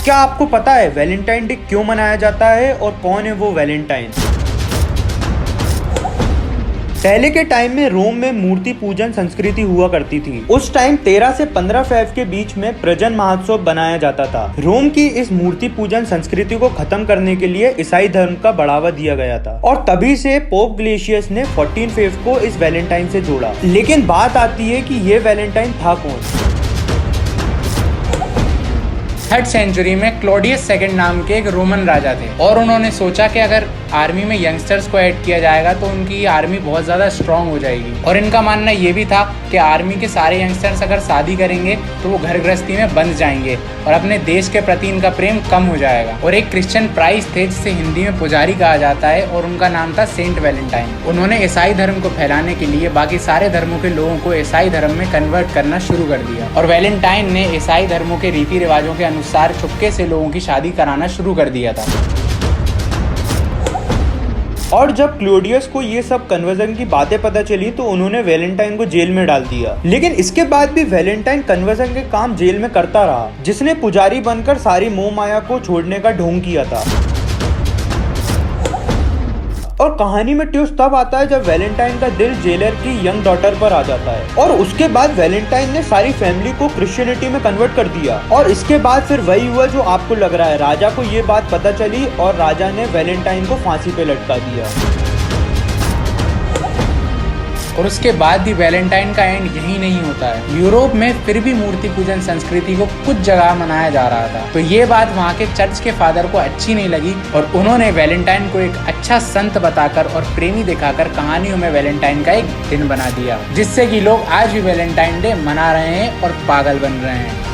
क्या आपको पता है वैलेंटाइन डे क्यों मनाया जाता है और कौन है वो वैलेंटाइन? पहले के टाइम में रोम में मूर्ति पूजन संस्कृति हुआ करती थी। उस टाइम 13 से 15 फेब के बीच में प्रजन महोत्सव बनाया जाता था। रोम की इस मूर्ति पूजन संस्कृति को खत्म करने के लिए ईसाई धर्म का बढ़ावा दिया गया था और तभी से पोप ग्लेशियस ने 14 फेब को इस वैलेंटाइन से जोड़ा। लेकिन बात आती है कि ये वैलेंटाइन था कौन? 3rd सेंचुरी में क्लोडियस सेकंड नाम के एक रोमन राजा थे और उन्होंने सोचा कि अगर आर्मी में यंगस्टर्स को ऐड किया जाएगा तो उनकी आर्मी बहुत ज़्यादा स्ट्रांग हो जाएगी। और इनका मानना ये भी था कि आर्मी के सारे यंगस्टर्स अगर शादी करेंगे तो वो घर गृहस्थी में बंध जाएंगे और अपने देश के प्रति इनका प्रेम कम हो जाएगा। और एक क्रिश्चियन प्राइस थे जिसे हिंदी में पुजारी कहा जाता है और उनका नाम था सेंट वैलेंटाइन। उन्होंने ईसाई धर्म को फैलाने के लिए बाकी सारे धर्मों के लोगों को ईसाई धर्म में कन्वर्ट करना शुरू कर दिया और वैलेंटाइन ने ईसाई धर्मों के रीति रिवाजों के अनुसार चुपके से लोगों की शादी कराना शुरू कर दिया था। और जब क्लोडियस को ये सब कन्वर्जन की बातें पता चली तो उन्होंने वैलेंटाइन को जेल में डाल दिया। लेकिन इसके बाद भी वैलेंटाइन कन्वर्जन के काम जेल में करता रहा, जिसने पुजारी बनकर सारी मोह माया को छोड़ने का ढोंग किया था। और कहानी में ट्विस्ट तब आता है जब वैलेंटाइन का दिल जेलर की यंग डॉटर पर आ जाता है और उसके बाद वैलेंटाइन ने सारी फैमिली को क्रिश्चियनिटी में कन्वर्ट कर दिया। और इसके बाद फिर वही हुआ जो आपको लग रहा है। राजा को ये बात पता चली और राजा ने वैलेंटाइन को फांसी पे लटका दिया। और उसके बाद भी वैलेंटाइन का एंड यही नहीं होता है। यूरोप में फिर भी मूर्ति पूजन संस्कृति को कुछ जगह मनाया जा रहा था, तो ये बात वहाँ के चर्च के फादर को अच्छी नहीं लगी और उन्होंने वैलेंटाइन को एक अच्छा संत बताकर और प्रेमी दिखाकर कहानियों में वैलेंटाइन का एक दिन बना दिया, जिससे कि लोग आज भी वैलेंटाइन डे मना रहे हैं और पागल बन रहे हैं।